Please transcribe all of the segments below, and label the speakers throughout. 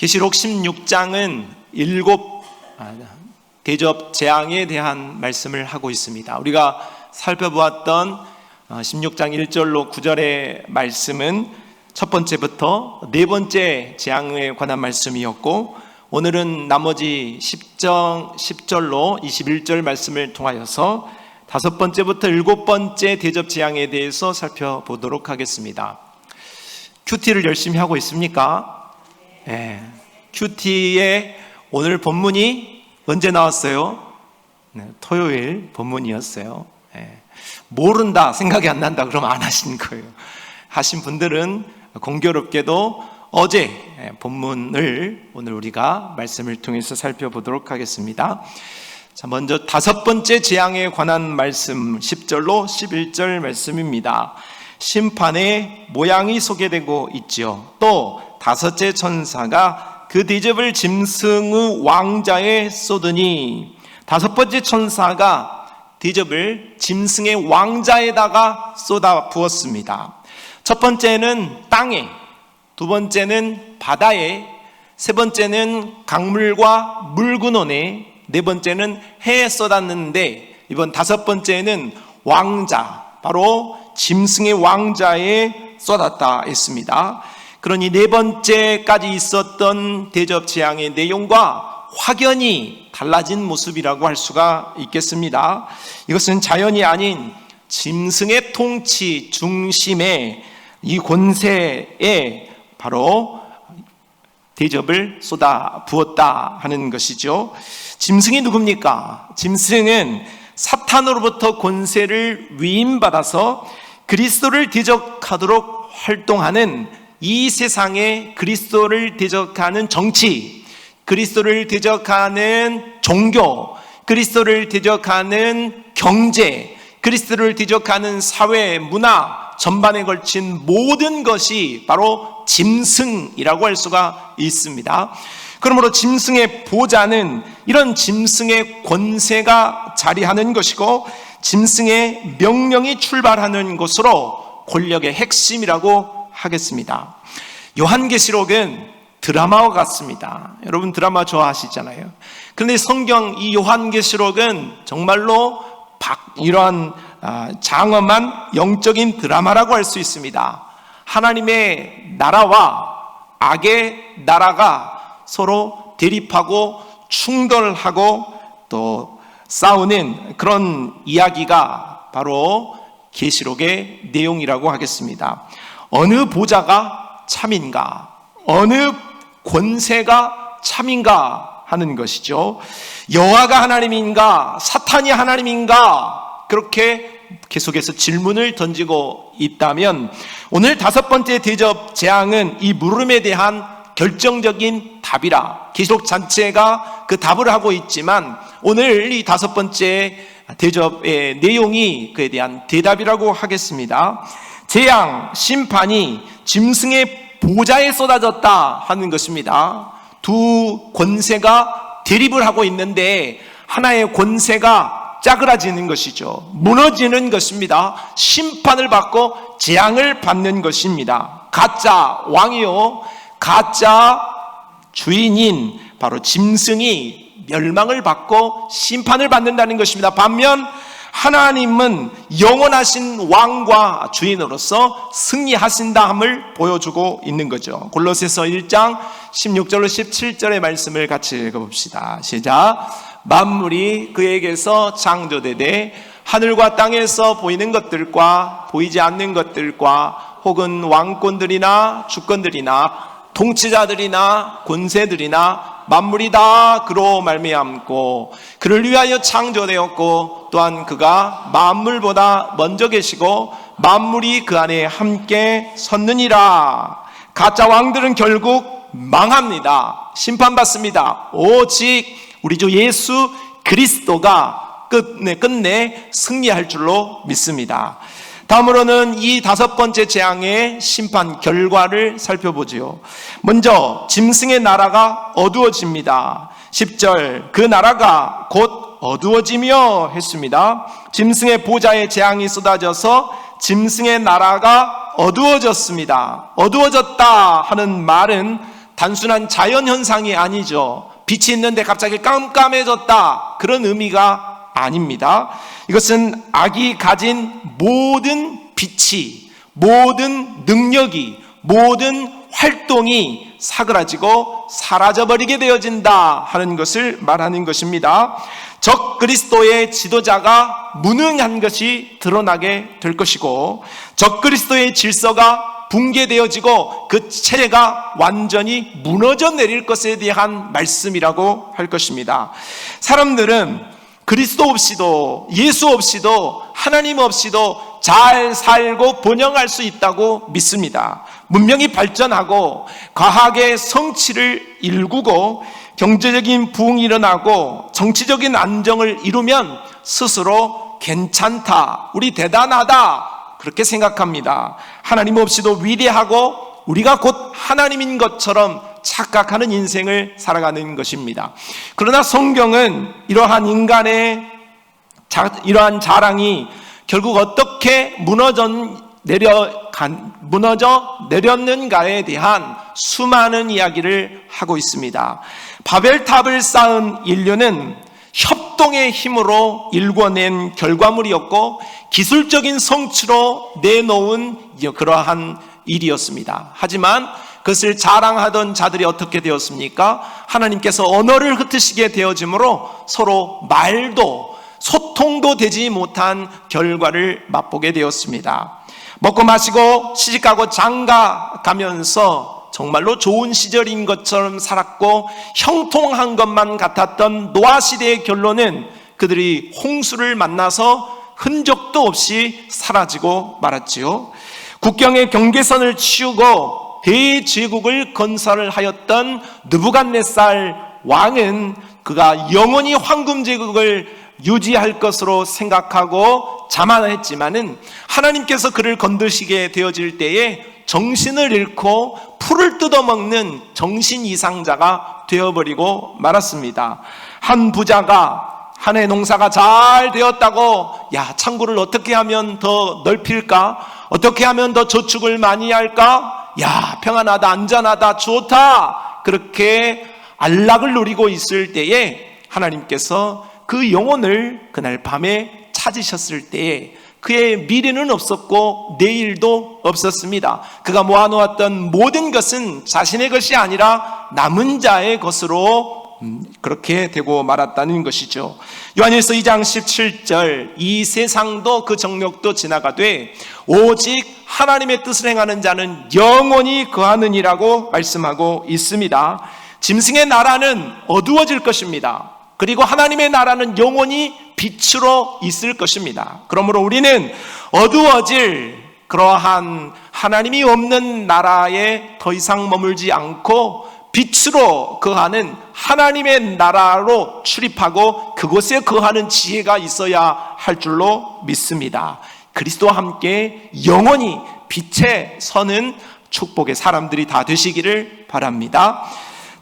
Speaker 1: 계시록 16장은 7 대접 재앙에 대한 말씀을 하고 있습니다. 우리가 살펴보았던 16장 1절로 9절의 말씀은 첫 번째부터 네 번째 재앙에 관한 말씀이었고, 오늘은 나머지 10절로 21절 말씀을 통하여서 다섯 번째부터 일곱 번째 대접 재앙에 대해서 살펴보도록 하겠습니다. 큐티를 열심히 하고 있습니까? 네. 큐티의 오늘 본문이 언제 나왔어요? 네, 토요일 본문이었어요. 네. 모른다, 생각이 안 난다 그러면 안 하신 거예요. 하신 분들은 공교롭게도 어제 본문을 오늘 우리가 말씀을 통해서 살펴보도록 하겠습니다. 자, 먼저 다섯 번째 재앙에 관한 말씀 10절로 11절 말씀입니다. 심판의 모양이 소개되고 있죠. 또 다섯째 천사가 그 대접을 짐승의 왕자에 쏟으니, 다섯 번째 천사가 대접을 짐승의 왕자에다가 쏟아 부었습니다. 첫 번째는 땅에, 두 번째는 바다에, 세 번째는 강물과 물근원에, 네 번째는 해에 쏟았는데, 이번 다섯 번째는 왕자, 바로 짐승의 왕자에 쏟았다 했습니다. 그러니 네 번째까지 있었던 대접 재앙의 내용과 확연히 달라진 모습이라고 할 수가 있겠습니다. 이것은 자연이 아닌 짐승의 통치 중심의 이 권세에 바로 대접을 쏟아 부었다 하는 것이죠. 짐승이 누굽니까? 짐승은 사탄으로부터 권세를 위임받아서 그리스도를 대적하도록 활동하는, 이 세상에 그리스도를 대적하는 정치, 그리스도를 대적하는 종교, 그리스도를 대적하는 경제, 그리스도를 대적하는 사회, 문화 전반에 걸친 모든 것이 바로 짐승이라고 할 수가 있습니다. 그러므로 짐승의 보좌는 이런 짐승의 권세가 자리하는 것이고, 짐승의 명령이 출발하는 곳으로 권력의 핵심이라고 하겠습니다. 요한계시록은 드라마와 같습니다. 여러분 드라마 좋아하시잖아요. 그런데 성경 이 요한계시록은 정말로 이러한 장엄한 영적인 드라마라고 할 수 있습니다. 하나님의 나라와 악의 나라가 서로 대립하고 충돌하고 또 싸우는 그런 이야기가 바로 계시록의 내용이라고 하겠습니다. 어느 보좌가 참인가, 어느 권세가 참인가 하는 것이죠. 여호와가 하나님인가, 사탄이 하나님인가, 그렇게 계속해서 질문을 던지고 있다면, 오늘 다섯 번째 대접 재앙은 이 물음에 대한 결정적인 답이라, 계시록 전체가 그 답을 하고 있지만 오늘 이 다섯 번째 대접의 내용이 그에 대한 대답이라고 하겠습니다. 재앙, 심판이 짐승의 보좌에 쏟아졌다 하는 것입니다. 두 권세가 대립을 하고 있는데 하나의 권세가 짜그라지는 것이죠. 무너지는 것입니다. 심판을 받고 재앙을 받는 것입니다. 가짜 왕이요, 가짜 주인인 바로 짐승이 멸망을 받고 심판을 받는다는 것입니다. 반면 하나님은 영원하신 왕과 주인으로서 승리하신다함을 보여주고 있는 거죠. 골로새서 1장 16절로 17절의 말씀을 같이 읽어봅시다. 시작. 만물이 그에게서 창조되되 하늘과 땅에서 보이는 것들과 보이지 않는 것들과 혹은 왕권들이나 주권들이나 통치자들이나 권세들이나 만물이 다 그로 말미암고 그를 위하여 창조되었고, 또한 그가 만물보다 먼저 계시고 만물이 그 안에 함께 섰느니라. 가짜 왕들은 결국 망합니다. 심판받습니다. 오직 우리 주 예수 그리스도가 끝내 승리할 줄로 믿습니다. 다음으로는 이 다섯 번째 재앙의 심판 결과를 살펴보지요. 먼저 짐승의 나라가 어두워집니다. 10절, 그 나라가 곧 어두워지며 했습니다. 짐승의 보좌에 재앙이 쏟아져서 짐승의 나라가 어두워졌습니다. 어두워졌다 하는 말은 단순한 자연현상이 아니죠. 빛이 있는데 갑자기 깜깜해졌다, 그런 의미가 아닙니다. 이것은 악이 가진 모든 빛이, 모든 능력이, 모든 활동이 사그라지고 사라져버리게 되어진다 하는 것을 말하는 것입니다. 적 그리스도의 지도자가 무능한 것이 드러나게 될 것이고, 적 그리스도의 질서가 붕괴되어지고 그 체제가 완전히 무너져 내릴 것에 대한 말씀이라고 할 것입니다. 사람들은 그리스도 없이도, 예수 없이도, 하나님 없이도 잘 살고 번영할 수 있다고 믿습니다. 문명이 발전하고 과학의 성취를 일구고 경제적인 부흥이 일어나고 정치적인 안정을 이루면 스스로 괜찮다, 우리 대단하다, 그렇게 생각합니다. 하나님 없이도 위대하고 우리가 곧 하나님인 것처럼 착각하는 인생을 살아가는 것입니다. 그러나 성경은 이러한 인간의 이러한 자랑이 결국 어떻게 무너져 내렸는가에 대한 수많은 이야기를 하고 있습니다. 바벨탑을 쌓은 인류는 협동의 힘으로 일궈낸 결과물이었고 기술적인 성취로 내놓은 그러한 일이었습니다. 하지만 그것을 자랑하던 자들이 어떻게 되었습니까? 하나님께서 언어를 흩으시게 되어짐으로 서로 말도 소통도 되지 못한 결과를 맛보게 되었습니다. 먹고 마시고 시집가고 장가가면서 정말로 좋은 시절인 것처럼 살았고 형통한 것만 같았던 노아 시대의 결론은 그들이 홍수를 만나서 흔적도 없이 사라지고 말았지요. 국경의 경계선을 치우고 대제국을 건설하였던 느부갓네살 왕은 그가 영원히 황금 제국을 유지할 것으로 생각하고 자만했지만은 하나님께서 그를 건드시게 되어질 때에 정신을 잃고 풀을 뜯어먹는 정신 이상자가 되어버리고 말았습니다. 한 부자가 한 해 농사가 잘 되었다고, 야, 창고를 어떻게 하면 더 넓힐까? 어떻게 하면 더 저축을 많이 할까? 야, 평안하다, 안전하다, 좋다, 그렇게 안락을 누리고 있을 때에 하나님께서 그 영혼을 그날 밤에 찾으셨을 때에 그의 미래는 없었고 내일도 없었습니다. 그가 모아놓았던 모든 것은 자신의 것이 아니라 남은 자의 것으로 그렇게 되고 말았다는 것이죠. 요한일서 2장 17절, 이 세상도 그 정욕도 지나가되 오직 하나님의 뜻을 행하는 자는 영원히 거하느니라고 말씀하고 있습니다. 짐승의 나라는 어두워질 것입니다. 그리고 하나님의 나라는 영원히 빛으로 있을 것입니다. 그러므로 우리는 어두워질 그러한 하나님이 없는 나라에 더 이상 머물지 않고 빛으로 거하는 하나님의 나라로 출입하고 그곳에 거하는 지혜가 있어야 할 줄로 믿습니다. 그리스도와 함께 영원히 빛에 서는 축복의 사람들이 다 되시기를 바랍니다.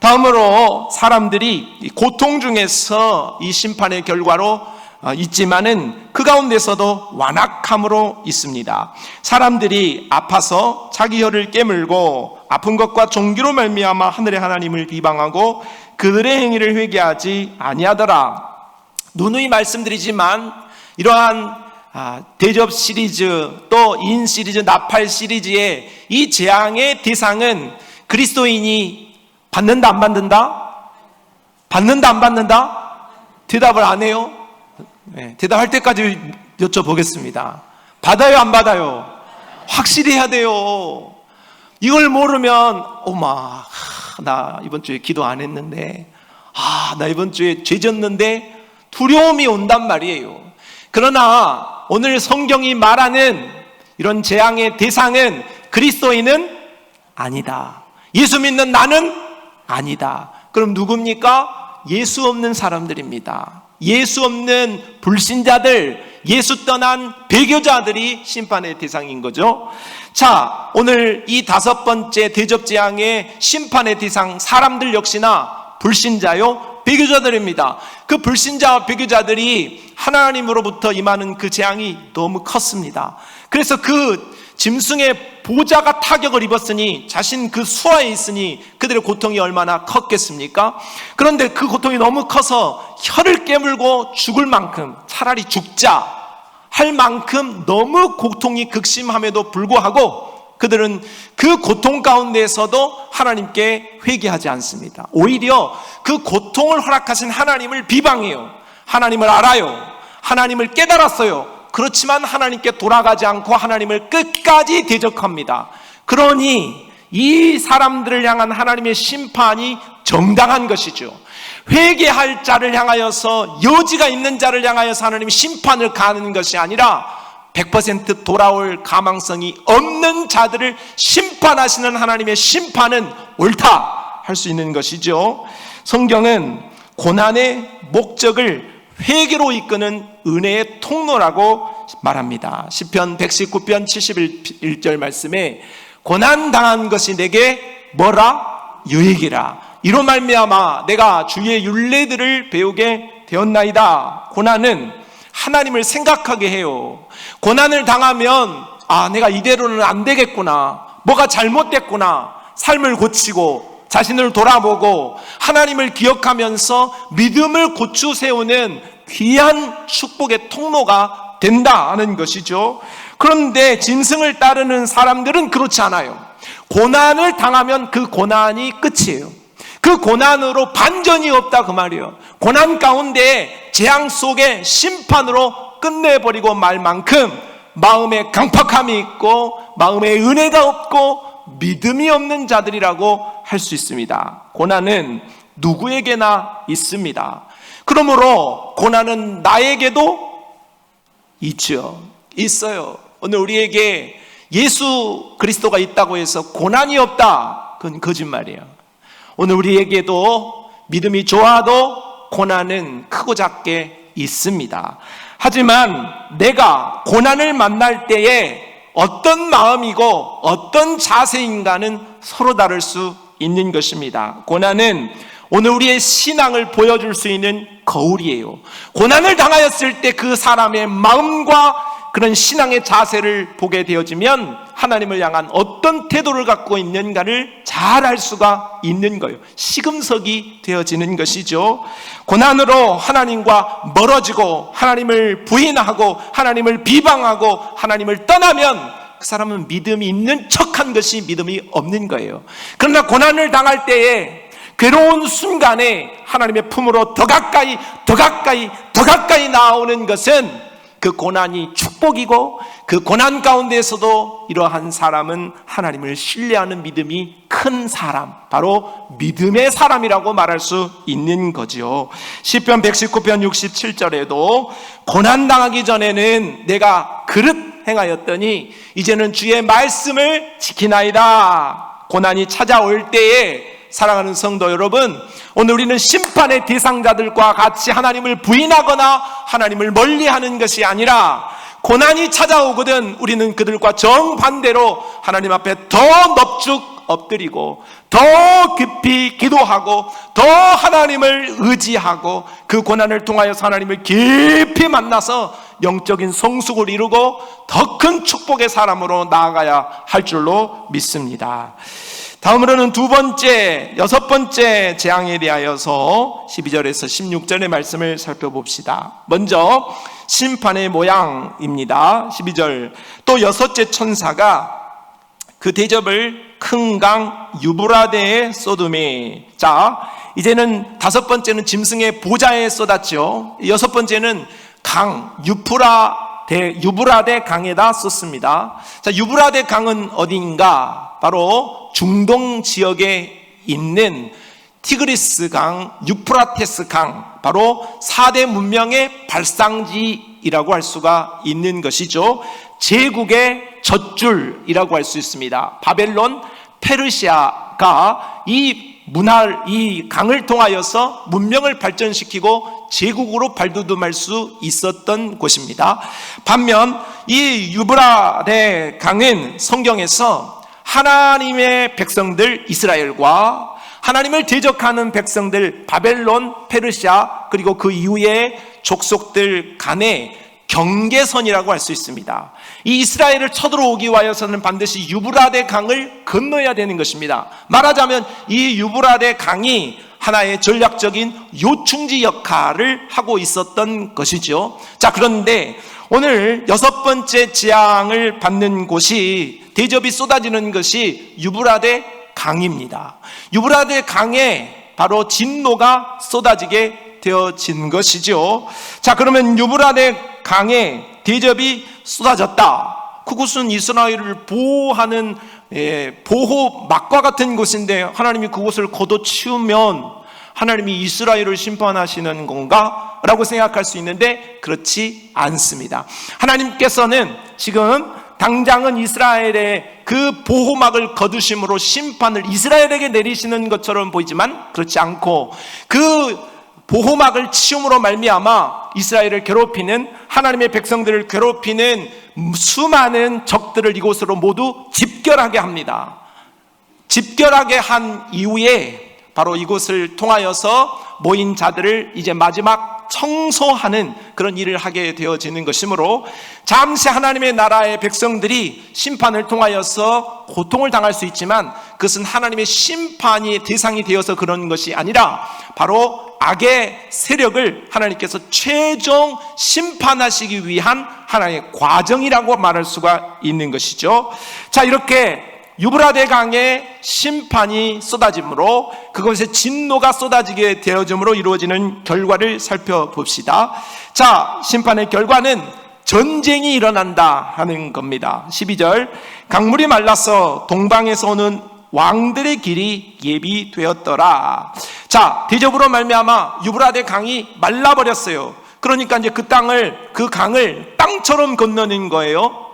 Speaker 1: 다음으로 사람들이 고통 중에서 이 심판의 결과로 있지만은 그 가운데서도 완악함으로 있습니다. 사람들이 아파서 자기 혀를 깨물고 아픈 것과 종기로 말미암아 하늘의 하나님을 비방하고 그들의 행위를 회개하지 아니하더라. 누누이 말씀드리지만 이러한 대접 시리즈, 또 인 시리즈, 나팔 시리즈의 이 재앙의 대상은 그리스도인이 받는다 안 받는다? 받는다 안 받는다? 대답을 안 해요? 네, 대답할 때까지 여쭤보겠습니다. 받아요 안 받아요? 확실히 해야 돼요. 이걸 모르면 나 이번 주에 기도 안 했는데, 나 이번 주에 죄 졌는데 두려움이 온단 말이에요. 그러나 오늘 성경이 말하는 이런 재앙의 대상은 그리스도인은 아니다. 예수 믿는 나는 아니다. 그럼 누굽니까? 예수 없는 사람들입니다. 예수 없는 불신자들, 예수 떠난 배교자들이 심판의 대상인 거죠. 자, 오늘 이 5번째 대접재앙의 심판의 대상 사람들 역시나 불신자요, 배교자들입니다. 그 불신자와 배교자들이 하나님으로부터 임하는 그 재앙이 너무 컸습니다. 그래서 그 짐승의 보좌가 타격을 입었으니 자신 그 수하에 있으니 그들의 고통이 얼마나 컸겠습니까? 그런데 그 고통이 너무 커서 혀를 깨물고 죽을 만큼, 차라리 죽자 할 만큼 너무 고통이 극심함에도 불구하고 그들은 그 고통 가운데에서도 하나님께 회개하지 않습니다. 오히려 그 고통을 허락하신 하나님을 비방해요. 하나님을 알아요. 하나님을 깨달았어요. 그렇지만 하나님께 돌아가지 않고 하나님을 끝까지 대적합니다. 그러니 이 사람들을 향한 하나님의 심판이 정당한 것이죠. 회개할 자를 향하여서, 여지가 있는 자를 향하여서 하나님이 심판을 가하는 것이 아니라 100% 돌아올 가망성이 없는 자들을 심판하시는 하나님의 심판은 옳다 할 수 있는 것이죠. 성경은 고난의 목적을 회개로 이끄는 은혜의 통로라고 말합니다. 시편 119편 71절 말씀에 고난당한 것이 내게 뭐라? 유익이라. 이로 말미암아 내가 주의 율례들을 배우게 되었나이다. 고난은 하나님을 생각하게 해요. 고난을 당하면 내가 이대로는 안 되겠구나, 뭐가 잘못됐구나, 삶을 고치고 자신을 돌아보고 하나님을 기억하면서 믿음을 고추 세우는 귀한 축복의 통로가 된다는 것이죠. 그런데 짐승을 따르는 사람들은 그렇지 않아요. 고난을 당하면 그 고난이 끝이에요. 그 고난으로 반전이 없다 그 말이에요. 고난 가운데 재앙 속에 심판으로 끝내버리고 말 만큼 마음에 강팍함이 있고 마음에 은혜가 없고 믿음이 없는 자들이라고 할 수 있습니다. 고난은 누구에게나 있습니다. 그러므로 고난은 나에게도 있어요. 오늘 우리에게 예수 그리스도가 있다고 해서 고난이 없다, 그건 거짓말이에요. 오늘 우리에게도 믿음이 좋아도 고난은 크고 작게 있습니다. 하지만 내가 고난을 만날 때에 어떤 마음이고 어떤 자세인가는 서로 다를 수 있는 것입니다. 고난은 오늘 우리의 신앙을 보여줄 수 있는 거울이에요. 고난을 당하였을 때 그 사람의 마음과 그런 신앙의 자세를 보게 되어지면 하나님을 향한 어떤 태도를 갖고 있는가를 잘 알 수가 있는 거예요. 시금석이 되어지는 것이죠. 고난으로 하나님과 멀어지고 하나님을 부인하고 하나님을 비방하고 하나님을 떠나면 그 사람은 믿음이 있는 척한 것이 믿음이 없는 거예요. 그러나 고난을 당할 때에 괴로운 순간에 하나님의 품으로 더 가까이 나오는 것은 그 고난이 축복이고 그 고난 가운데에서도 이러한 사람은 하나님을 신뢰하는 믿음이 큰 사람, 바로 믿음의 사람이라고 말할 수 있는 거죠. 시편 119편 67절에도 고난당하기 전에는 내가 그릇 행하였더니 이제는 주의 말씀을 지키나이다. 고난이 찾아올 때에 사랑하는 성도 여러분, 오늘 우리는 심판의 대상자들과 같이 하나님을 부인하거나 하나님을 멀리하는 것이 아니라 고난이 찾아오거든 우리는 그들과 정반대로 하나님 앞에 더 넙죽 엎드리고 더 깊이 기도하고 더 하나님을 의지하고 그 고난을 통하여서 하나님을 깊이 만나서 영적인 성숙을 이루고 더 큰 축복의 사람으로 나아가야 할 줄로 믿습니다. 다음으로는 여섯 번째 재앙에 대하여서 12절에서 16절의 말씀을 살펴봅시다. 먼저 심판의 모양입니다. 12절, 또 여섯째 천사가 그 대접을 큰 강 유브라데에 쏟음이. 자, 이제는 다섯 번째는 짐승의 보좌에 쏟았죠. 여섯 번째는 강 유브라데 강에다 쏟습니다. 자, 유브라데 강은 어디인가? 바로 중동 지역에 있는 티그리스 강, 유프라테스 강, 바로 4대 문명의 발상지이라고 할 수가 있는 것이죠. 제국의 젖줄이라고 할 수 있습니다. 바벨론, 페르시아가 이 강을 통하여서 문명을 발전시키고 제국으로 발돋움할 수 있었던 곳입니다. 반면 이 유브라데 강은 성경에서 하나님의 백성들 이스라엘과 하나님을 대적하는 백성들 바벨론, 페르시아, 그리고 그 이후의 족속들 간에 경계선이라고 할 수 있습니다. 이 이스라엘을 쳐들어오기 위하여서는 반드시 유브라데 강을 건너야 되는 것입니다. 말하자면 이 유브라데 강이 하나의 전략적인 요충지 역할을 하고 있었던 것이죠. 자, 그런데 오늘 6번째 재앙을 받는 곳이, 대접이 쏟아지는 것이 유브라데 강입니다. 유브라데 강에 바로 진노가 쏟아지게 되어진 것이죠. 자, 그러면 유브라데 강에 대접이 쏟아졌다. 그곳은 이스라엘을 보호하는 보호막과 같은 곳인데 하나님이 그곳을 걷어치우면 하나님이 이스라엘을 심판하시는 건가? 라고 생각할 수 있는데 그렇지 않습니다. 하나님께서는 지금 당장은 이스라엘의 그 보호막을 거두심으로 심판을 이스라엘에게 내리시는 것처럼 보이지만 그렇지 않고, 그 보호막을 치움으로 말미암아 이스라엘을 괴롭히는, 하나님의 백성들을 괴롭히는 수많은 적들을 이곳으로 모두 집결하게 합니다. 집결하게 한 이후에 바로 이곳을 통하여서 모인 자들을 이제 마지막 청소하는 그런 일을 하게 되어지는 것이므로, 잠시 하나님의 나라의 백성들이 심판을 통하여서 고통을 당할 수 있지만 그것은 하나님의 심판이 대상이 되어서 그런 것이 아니라 바로 악의 세력을 하나님께서 최종 심판하시기 위한 하나님의 과정이라고 말할 수가 있는 것이죠. 자, 이렇게 유브라데 강에 심판이 쏟아짐으로, 그것에 진노가 쏟아지게 되어짐으로 이루어지는 결과를 살펴봅시다. 자, 심판의 결과는 전쟁이 일어난다 하는 겁니다. 12절, 강물이 말라서 동방에서 오는 왕들의 길이 예비되었더라. 자, 대접으로 말미암아 유브라데 강이 말라버렸어요. 그러니까 이제 그 강을 땅처럼 건너는 거예요.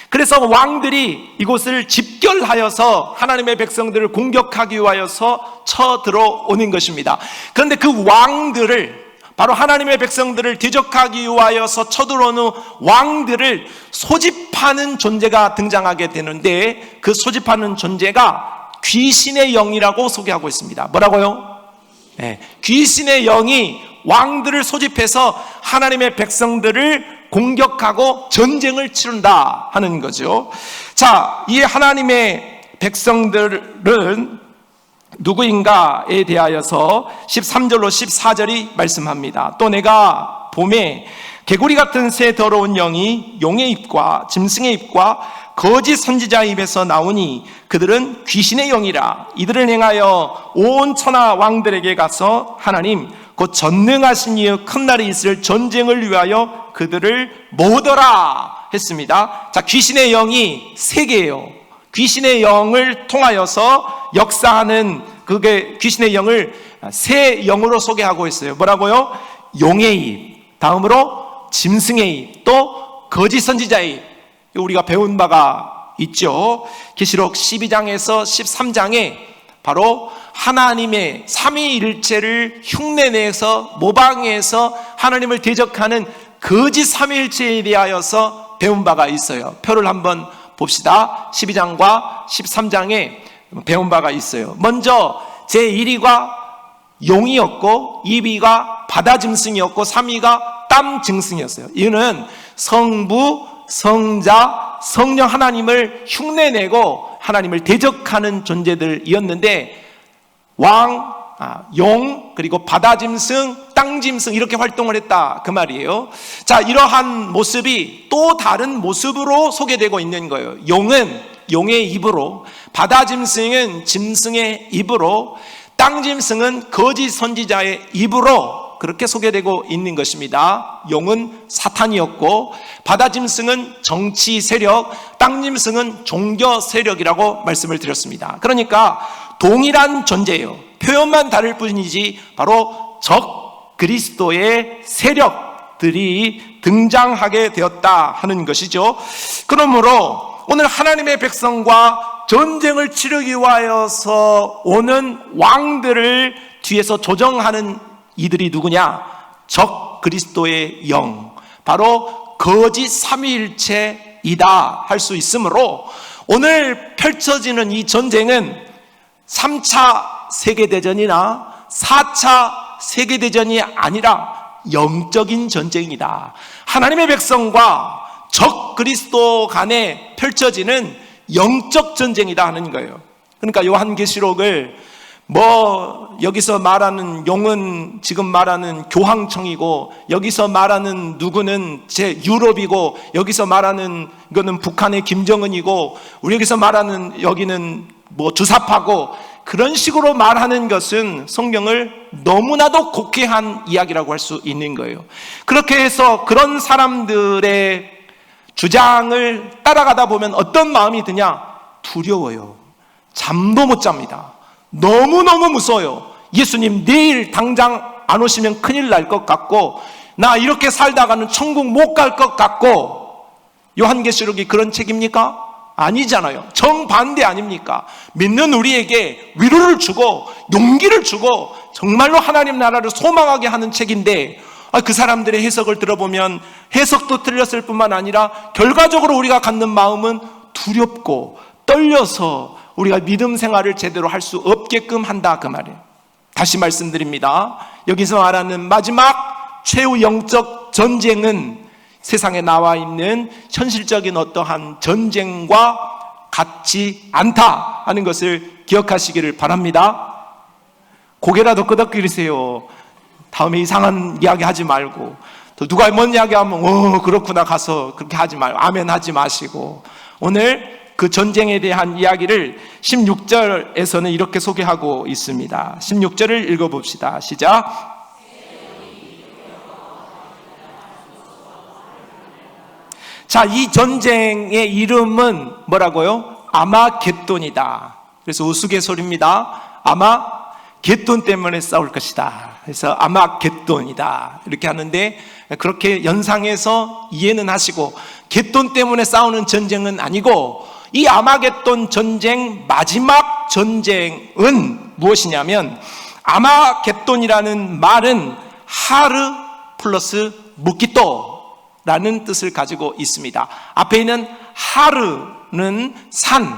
Speaker 1: 그래서 왕들이 이곳을 집결하여서 하나님의 백성들을 공격하기 위하여서 쳐들어오는 것입니다. 그런데 그 왕들을, 바로 하나님의 백성들을 대적하기 위하여서 쳐들어오는 왕들을 소집하는 존재가 등장하게 되는데, 그 소집하는 존재가 귀신의 영이라고 소개하고 있습니다. 뭐라고요? 네, 귀신의 영이 왕들을 소집해서 하나님의 백성들을 공격하고 전쟁을 치른다 하는 거죠. 자, 이 하나님의 백성들은 누구인가에 대하여서 13절로 14절이 말씀합니다. 또 내가 봄에 개구리 같은 새 더러운 영이 용의 입과 짐승의 입과 거짓 선지자의 입에서 나오니 그들은 귀신의 영이라. 이들을 행하여 온 천하 왕들에게 가서 하나님 곧 전능하신 이의 큰 날이 있을 전쟁을 위하여 그들을 모으더라 했습니다. 자, 귀신의 영이 세 개예요. 귀신의 영을 통하여서 역사하는, 그게 귀신의 영을 세 영으로 소개하고 있어요. 뭐라고요? 용의 입, 다음으로 짐승의 입, 또 거짓 선지자의 입. 우리가 배운 바가 있죠. 계시록 12장에서 13장에 바로 하나님의 삼위일체를 흉내내서 모방해서 하나님을 대적하는 거짓 삼위일체에 대하여서 배운 바가 있어요. 표를 한번 봅시다. 12장과 13장에 배운 바가 있어요. 먼저 제1위가 용이었고, 2위가 바다짐승이었고, 3위가 땀짐승이었어요. 이는 성부, 성자, 성령 하나님을 흉내내고 하나님을 대적하는 존재들이었는데, 용, 그리고 바다짐승, 땅짐승 이렇게 활동을 했다 그 말이에요. 자, 이러한 모습이 또 다른 모습으로 소개되고 있는 거예요. 용은 용의 입으로, 바다짐승은 짐승의 입으로, 땅짐승은 거짓 선지자의 입으로 그렇게 소개되고 있는 것입니다. 용은 사탄이었고, 바다짐승은 정치 세력, 땅짐승은 종교 세력이라고 말씀을 드렸습니다. 그러니까 동일한 존재예요. 표현만 다를 뿐이지 바로 적 그리스도의 세력들이 등장하게 되었다 하는 것이죠. 그러므로 오늘 하나님의 백성과 전쟁을 치르기 위하여서 오는 왕들을 뒤에서 조정하는 이들이 누구냐? 적 그리스도의 영, 바로 거짓 삼위일체이다 할 수 있으므로, 오늘 펼쳐지는 이 전쟁은 3차 세계대전이나 4차 세계대전이 아니라 영적인 전쟁이다. 하나님의 백성과 적 그리스도 간에 펼쳐지는 영적 전쟁이다 하는 거예요. 그러니까 요한계시록을 여기서 말하는 용은 지금 말하는 교황청이고, 여기서 말하는 누구는 유럽이고, 여기서 말하는 이거는 북한의 김정은이고, 우리 여기서 말하는 여기는 주사파고, 그런 식으로 말하는 것은 성경을 너무나도 곡해한 이야기라고 할 수 있는 거예요. 그렇게 해서 그런 사람들의 주장을 따라가다 보면 어떤 마음이 드냐? 두려워요. 잠도 못 잡니다. 너무너무 무서워요. 예수님 내일 당장 안 오시면 큰일 날 것 같고, 나 이렇게 살다가는 천국 못 갈 것 같고. 요한계시록이 그런 책입니까? 아니잖아요. 정반대 아닙니까? 믿는 우리에게 위로를 주고 용기를 주고 정말로 하나님 나라를 소망하게 하는 책인데, 그 사람들의 해석을 들어보면 해석도 틀렸을 뿐만 아니라 결과적으로 우리가 갖는 마음은 두렵고 떨려서 우리가 믿음 생활을 제대로 할 수 없게끔 한다, 그 말이에요. 다시 말씀드립니다. 여기서 말하는 마지막 최후 영적 전쟁은 세상에 나와 있는 현실적인 어떠한 전쟁과 같지 않다 하는 것을 기억하시기를 바랍니다. 고개라도 끄덕이세요. 다음에 이상한 이야기 하지 말고, 또 누가 뭔 이야기 하면 그렇구나 가서 그렇게 하지 말고 아멘 하지 마시고, 오늘 그 전쟁에 대한 이야기를 16절에서는 이렇게 소개하고 있습니다. 16절을 읽어봅시다. 시작. 자, 이 전쟁의 이름은 뭐라고요? 아마겟돈이다. 그래서 우스갯소리입니다. 아마겟돈 때문에 싸울 것이다. 그래서 아마겟돈이다 이렇게 하는데, 그렇게 연상해서 이해는 하시고, 겟돈 때문에 싸우는 전쟁은 아니고, 이 아마겟돈 전쟁 마지막 전쟁은 무엇이냐면, 아마겟돈이라는 말은 하르 플러스 무기또라는 뜻을 가지고 있습니다. 앞에 있는 하르는 산,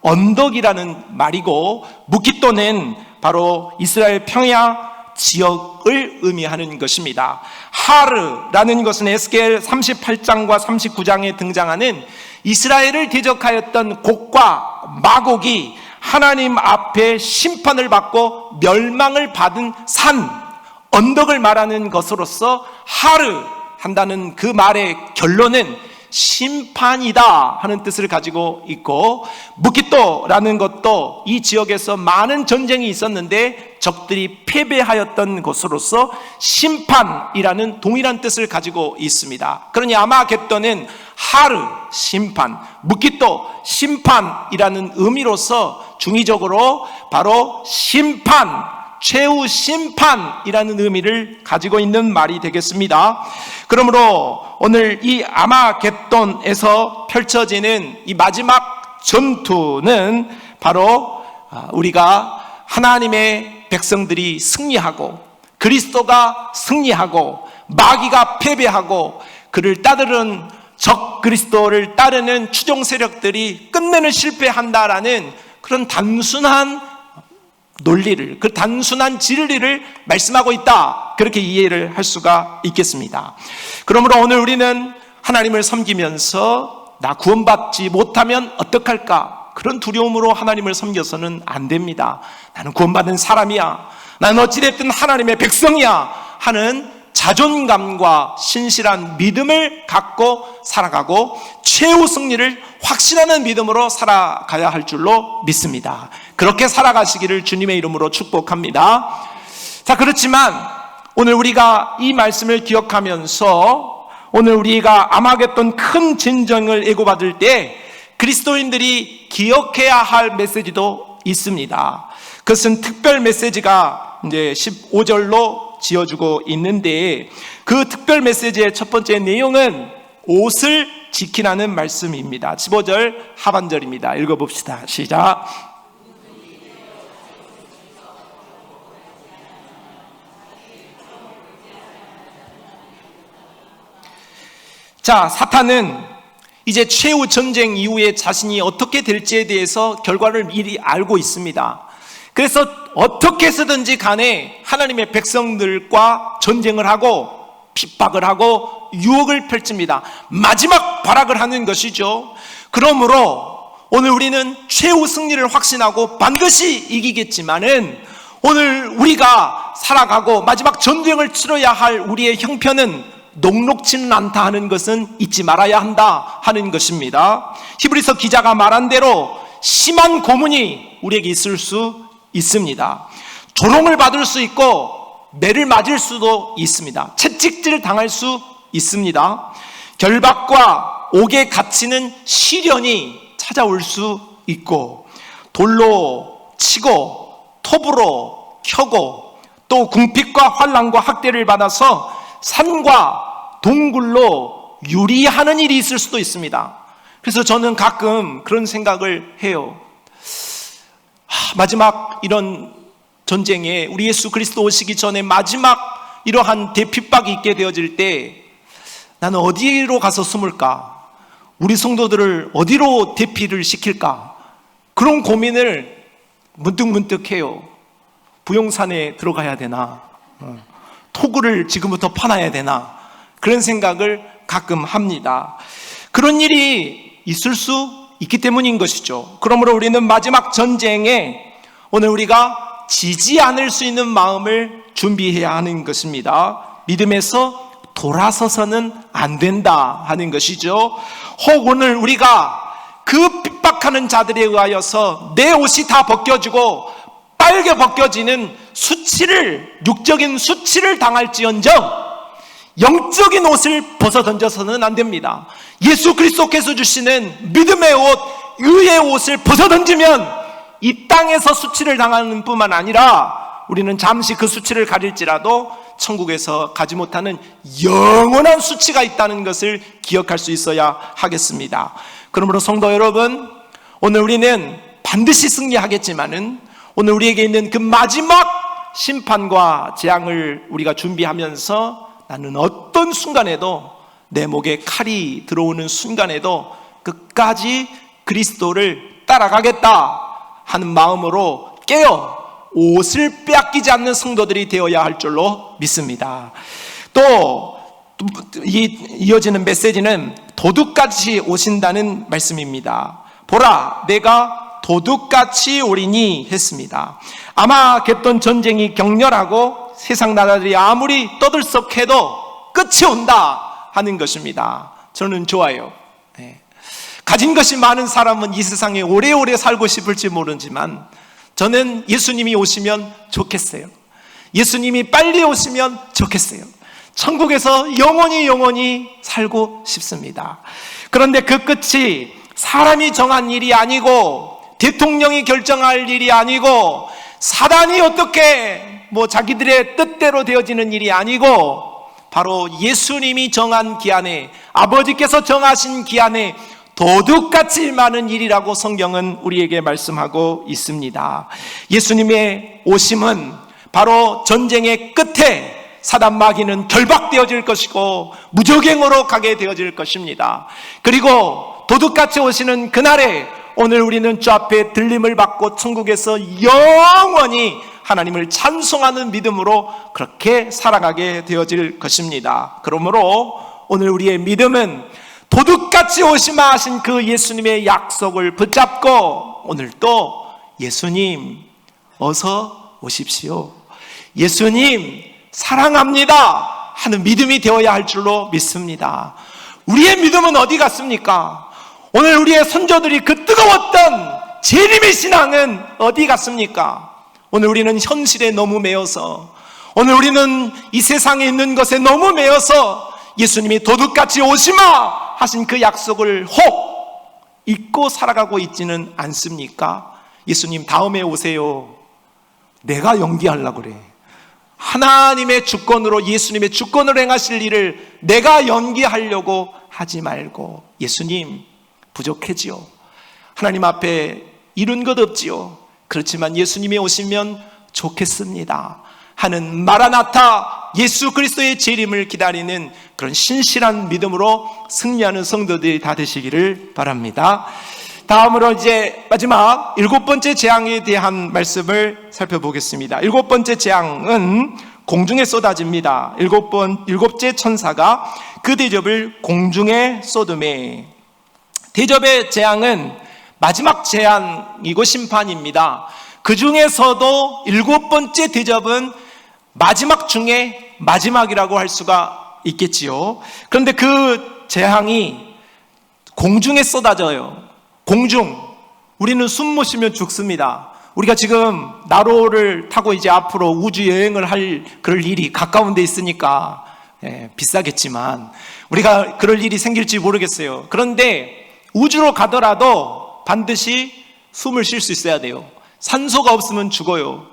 Speaker 1: 언덕이라는 말이고, 무기또는 바로 이스라엘 평야 지역을 의미하는 것입니다. 하르라는 것은 에스겔 38장과 39장에 등장하는 이스라엘을 대적하였던 곡과 마곡이 하나님 앞에 심판을 받고 멸망을 받은 산, 언덕을 말하는 것으로서 하르 한다는 그 말의 결론은 심판이다 하는 뜻을 가지고 있고, 무기또라는 것도 이 지역에서 많은 전쟁이 있었는데 적들이 패배하였던 것으로서 심판이라는 동일한 뜻을 가지고 있습니다. 그러니 아마겟돈은 하르, 심판, 무기또, 심판이라는 의미로서 중의적으로 바로 심판, 최후 심판이라는 의미를 가지고 있는 말이 되겠습니다. 그러므로 오늘 이 아마겟돈에서 펼쳐지는 이 마지막 전투는 바로 우리가 하나님의 백성들이 승리하고, 그리스도가 승리하고, 마귀가 패배하고, 그를 따르는 적 그리스도를 따르는 추종 세력들이 끝내는 실패한다라는 그런 단순한 논리를, 그 단순한 진리를 말씀하고 있다, 그렇게 이해를 할 수가 있겠습니다. 그러므로 오늘 우리는 하나님을 섬기면서 나 구원받지 못하면 어떡할까, 그런 두려움으로 하나님을 섬겨서는 안 됩니다. 나는 구원받은 사람이야, 나는 어찌됐든 하나님의 백성이야 하는 자존감과 신실한 믿음을 갖고 살아가고, 최후 승리를 확신하는 믿음으로 살아가야 할 줄로 믿습니다. 그렇게 살아가시기를 주님의 이름으로 축복합니다. 자, 그렇지만 오늘 우리가 이 말씀을 기억하면서, 오늘 우리가 아마겟돈 큰 전쟁을 예고받을 때 그리스도인들이 기억해야 할 메시지도 있습니다. 그것은 특별 메시지가 이제 15절로 지어주고 있는데, 그 특별 메시지의 첫 번째 내용은 옷을 지키라는 말씀입니다. 15절 하반절입니다. 읽어봅시다. 시작. 자, 사탄은 이제 최후 전쟁 이후에 자신이 어떻게 될지에 대해서 결과를 미리 알고 있습니다. 그래서 어떻게 해서든지 간에 하나님의 백성들과 전쟁을 하고 핍박을 하고 유혹을 펼칩니다. 마지막 발악을 하는 것이죠. 그러므로 오늘 우리는 최후 승리를 확신하고 반드시 이기겠지만은 오늘 우리가 살아가고 마지막 전쟁을 치러야 할 우리의 형편은 녹록지는 않다 하는 것은 잊지 말아야 한다 하는 것입니다. 히브리서 기자가 말한 대로 심한 고문이 우리에게 있을 수 있습니다. 조롱을 받을 수 있고 매를 맞을 수도 있습니다. 채찍질 당할 수 있습니다. 결박과 옥에 갇히는 시련이 찾아올 수 있고 돌로 치고 톱으로 켜고 또 궁핍과 환난과 학대를 받아서 산과 동굴로 유리하는 일이 있을 수도 있습니다. 그래서 저는 가끔 그런 생각을 해요. 마지막 이런 전쟁에 우리 예수 그리스도 오시기 전에 마지막 이러한 대핍박이 있게 되어질 때 나는 어디로 가서 숨을까? 우리 성도들을 어디로 대피를 시킬까? 그런 고민을 문득문득 해요. 부용산에 들어가야 되나? 토구를 지금부터 파놔야 되나? 그런 생각을 가끔 합니다. 그런 일이 있을 수 있기 때문인 것이죠. 그러므로 우리는 마지막 전쟁에 오늘 우리가 지지 않을 수 있는 마음을 준비해야 하는 것입니다. 믿음에서 돌아서서는 안 된다 하는 것이죠. 혹 오늘 우리가 그 핍박하는 자들에 의하여서 내 옷이 다 벗겨지고 빨개 벗겨지는 수치를, 육적인 수치를 당할지언정 영적인 옷을 벗어 던져서는 안 됩니다. 예수 그리스도께서 주시는 믿음의 옷, 의의 옷을 벗어 던지면 이 땅에서 수치를 당하는 뿐만 아니라 우리는 잠시 그 수치를 가릴지라도 천국에서 가지 못하는 영원한 수치가 있다는 것을 기억할 수 있어야 하겠습니다. 그러므로 성도 여러분, 오늘 우리는 반드시 승리하겠지만은 오늘 우리에게 있는 그 마지막 심판과 재앙을 우리가 준비하면서 나는 어떤 순간에도 내 목에 칼이 들어오는 순간에도 끝까지 그리스도를 따라가겠다 하는 마음으로 깨어 옷을 빼앗기지 않는 성도들이 되어야 할 줄로 믿습니다. 또 이어지는 메시지는 도둑같이 오신다는 말씀입니다. 보라, 내가 도둑같이 오리니 했습니다. 아마겟돈 전쟁이 격렬하고 세상 나라들이 아무리 떠들썩해도 끝이 온다 하는 것입니다. 저는 좋아요. 가진 것이 많은 사람은 이 세상에 오래오래 살고 싶을지 모르지만 저는 예수님이 오시면 좋겠어요. 예수님이 빨리 오시면 좋겠어요. 천국에서 영원히 살고 싶습니다. 그런데 그 끝이 사람이 정한 일이 아니고 대통령이 결정할 일이 아니고 사단이 어떻게 자기들의 뜻대로 되어지는 일이 아니고 바로 예수님이 정한 기한에, 아버지께서 정하신 기한에 도둑같이 많은 일이라고 성경은 우리에게 말씀하고 있습니다. 예수님의 오심은 바로 전쟁의 끝에 사단 마귀는 결박되어질 것이고 무적행으로 가게 되어질 것입니다. 그리고 도둑같이 오시는 그날에 오늘 우리는 주 앞에 들림을 받고 천국에서 영원히 하나님을 찬송하는 믿음으로 그렇게 살아가게 되어질 것입니다. 그러므로 오늘 우리의 믿음은 도둑같이 오시마 하신 그 예수님의 약속을 붙잡고 오늘도 예수님 어서 오십시오, 예수님 사랑합니다 하는 믿음이 되어야 할 줄로 믿습니다. 우리의 믿음은 어디 갔습니까? 오늘 우리의 선조들이 그 뜨거웠던 재림의 신앙은 어디 갔습니까? 오늘 우리는 현실에 너무 매여서, 오늘 우리는 이 세상에 있는 것에 너무 매여서 예수님이 도둑같이 오시마 하신 그 약속을 혹 잊고 살아가고 있지는 않습니까? 예수님 다음에 오세요. 내가 연기하려고 그래. 하나님의 주권으로, 예수님의 주권으로 행하실 일을 내가 연기하려고 하지 말고, 예수님 부족해지요, 하나님 앞에 이룬 것 없지요, 그렇지만 예수님이 오시면 좋겠습니다 하는 마라나타 예수 그리스도의 재림을 기다리는 그런 신실한 믿음으로 승리하는 성도들이 다 되시기를 바랍니다. 다음으로 이제 마지막 7번째 재앙에 대한 말씀을 살펴보겠습니다. 7번째 재앙은 공중에 쏟아집니다. 일곱째 천사가 그 대접을 공중에 쏟음에, 대접의 재앙은 마지막 재앙이고 심판입니다. 그 중에서도 7번째 대접은 마지막 중에 마지막이라고 할 수가 있겠지요. 그런데 그 재앙이 공중에 쏟아져요. 공중. 우리는 숨 못 쉬면 죽습니다. 우리가 지금 나로를 타고 이제 앞으로 우주 여행을 할 그럴 일이 가까운 데 있으니까 비싸겠지만 우리가 그럴 일이 생길지 모르겠어요. 그런데 우주로 가더라도 반드시 숨을 쉴 수 있어야 돼요. 산소가 없으면 죽어요.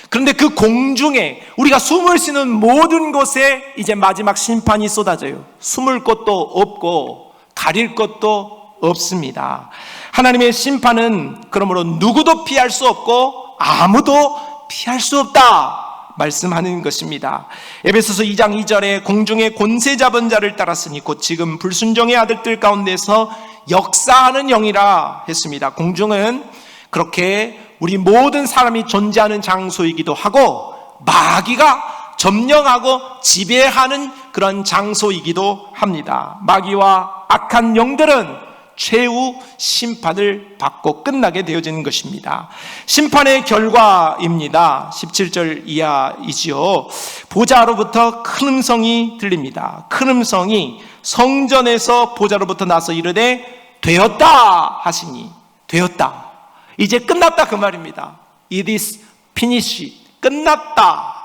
Speaker 1: 그런데 그 공중에 우리가 숨을 쉬는 모든 곳에 이제 마지막 심판이 쏟아져요. 숨을 곳도 없고 가릴 것도 없습니다. 하나님의 심판은 그러므로 누구도 피할 수 없고 아무도 피할 수 없다 말씀하는 것입니다. 에베소서 2장 2절에 공중에 권세 잡은 자를 따랐으니 곧 지금 불순종의 아들들 가운데서 역사하는 영이라 했습니다. 공중은 그렇게 우리 모든 사람이 존재하는 장소이기도 하고 마귀가 점령하고 지배하는 그런 장소이기도 합니다. 마귀와 악한 영들은 최후 심판을 받고 끝나게 되어지는 것입니다. 심판의 결과입니다. 17절 이하이지요. 보좌로부터 큰 음성이 들립니다. 큰 음성이 성전에서 보좌로부터 나서 이르되 되었다 하시니, 되었다, 이제 끝났다 그 말입니다. It is finished. 끝났다,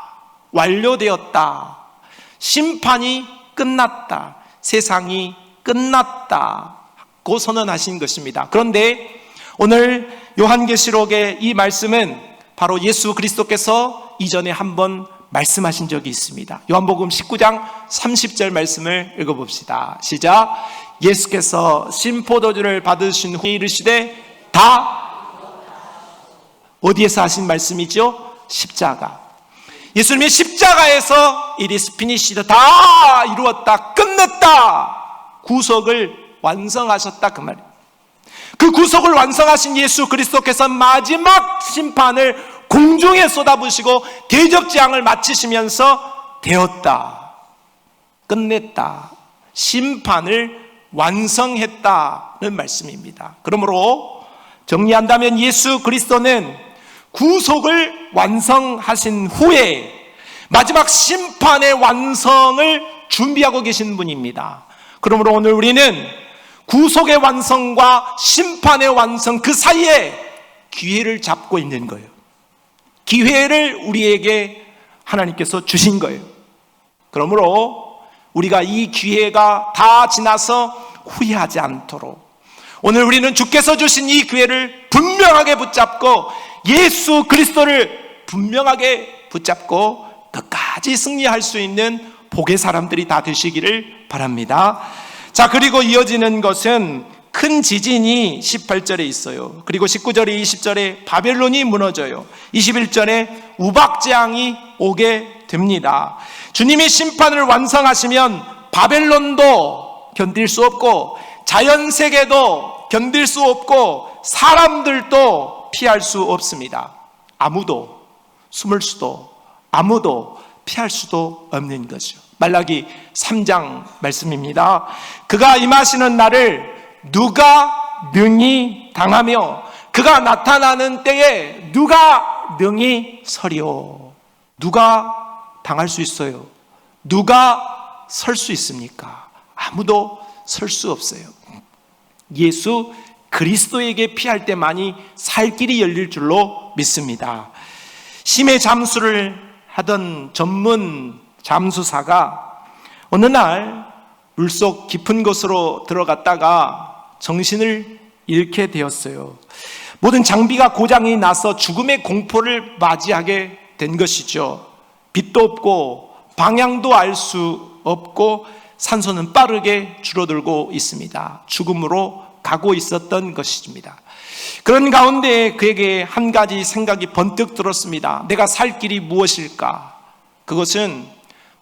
Speaker 1: 완료되었다, 심판이 끝났다, 세상이 끝났다 고 선언하신 것입니다. 그런데 오늘 요한계시록의 이 말씀은 바로 예수 그리스도께서 이전에 한번 말씀하신 적이 있습니다. 요한복음 19장 30절 말씀을 읽어봅시다. 시작. 예수께서 신포도주를 받으신 후에 이르시되 다, 어디에서 하신 말씀이죠? 십자가. 예수님의 십자가에서 it is finished, 다 이루었다, 끝냈다, 구속을 완성하셨다 그 말이에요. 그 구속을 완성하신 예수 그리스도께서 마지막 심판을 공중에 쏟아부으시고 대접재앙을 마치시면서 되었다, 끝냈다, 심판을 완성했다는 말씀입니다. 그러므로 정리한다면 예수 그리스도는 구속을 완성하신 후에 마지막 심판의 완성을 준비하고 계신 분입니다. 그러므로 오늘 우리는 구속의 완성과 심판의 완성 그 사이에 기회를 잡고 있는 거예요. 기회를 우리에게 하나님께서 주신 거예요. 그러므로 우리가 이 기회가 다 지나서 후회하지 않도록 오늘 우리는 주께서 주신 이 기회를 분명하게 붙잡고 예수 그리스도를 분명하게 붙잡고 끝까지 승리할 수 있는 복의 사람들이 다 되시기를 바랍니다. 자, 그리고 이어지는 것은 큰 지진이 18절에 있어요. 그리고 19절에 20절에 바벨론이 무너져요. 21절에 우박재앙이 오게 됩니다. 주님이 심판을 완성하시면 바벨론도 견딜 수 없고 자연세계도 견딜 수 없고 사람들도 피할 수 없습니다. 아무도 숨을 수도 아무도 피할 수도 없는 거죠. 말라기 3장 말씀입니다. 그가 임하시는 날을 누가 능히 당하며 그가 나타나는 때에 누가 능히 서리오. 누가 당할 수 있어요? 누가 설 수 있습니까? 아무도 설 수 없어요. 예수 그리스도에게 피할 때만이 살 길이 열릴 줄로 믿습니다. 심해 잠수를 하던 전문 잠수사가 어느 날 물속 깊은 곳으로 들어갔다가 정신을 잃게 되었어요. 모든 장비가 고장이 나서 죽음의 공포를 맞이하게 된 것이죠. 빛도 없고 방향도 알 수 없고 산소는 빠르게 줄어들고 있습니다. 죽음으로 가고 있었던 것입니다. 그런 가운데 그에게 한 가지 생각이 번뜩 들었습니다. 내가 살 길이 무엇일까? 그것은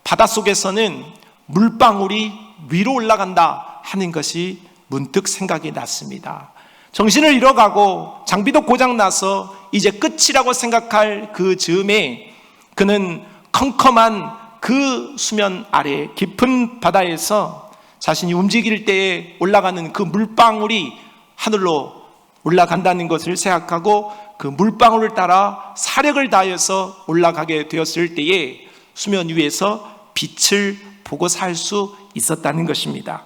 Speaker 1: 바닷속에서는 물방울이 위로 올라간다 하는 것이 문득 생각이 났습니다. 정신을 잃어가고 장비도 고장나서 이제 끝이라고 생각할 그 즈음에 그는 컴컴한 그 수면 아래 깊은 바다에서 자신이 움직일 때에 올라가는 그 물방울이 하늘로 올라간다는 것을 생각하고 그 물방울을 따라 사력을 다해서 올라가게 되었을 때에 수면 위에서 빛을 보고 살 수 있었다는 것입니다.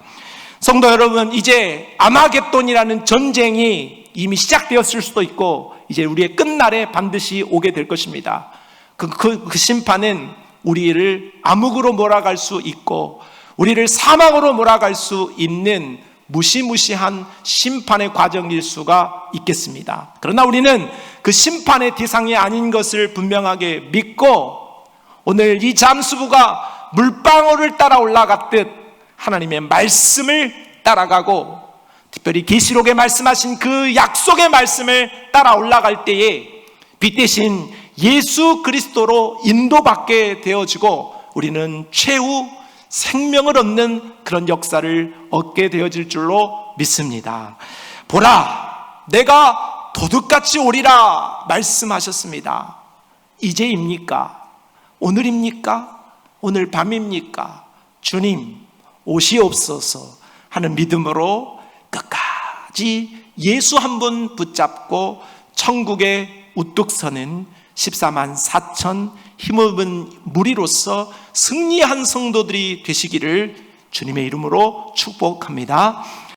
Speaker 1: 성도 여러분, 이제 아마겟돈이라는 전쟁이 이미 시작되었을 수도 있고 이제 우리의 끝날에 반드시 오게 될 것입니다. 그 심판은 우리를 암흑으로 몰아갈 수 있고 우리를 사망으로 몰아갈 수 있는 무시무시한 심판의 과정일 수가 있겠습니다. 그러나 우리는 그 심판의 대상이 아닌 것을 분명하게 믿고 오늘 이 잠수부가 물방울을 따라 올라갔듯 하나님의 말씀을 따라가고 특별히 계시록에 말씀하신 그 약속의 말씀을 따라 올라갈 때에 빛 대신 예수 그리스도로 인도받게 되어지고 우리는 최후 생명을 얻는 그런 역사를 얻게 되어질 줄로 믿습니다. 보라, 내가 도둑같이 오리라 말씀하셨습니다. 이제입니까? 오늘입니까? 오늘 밤입니까? 주님 오시옵소서 하는 믿음으로 끝까지 예수 한 분 붙잡고 천국에 우뚝 서는 14만 4천 힘없는 무리로서 승리한 성도들이 되시기를 주님의 이름으로 축복합니다.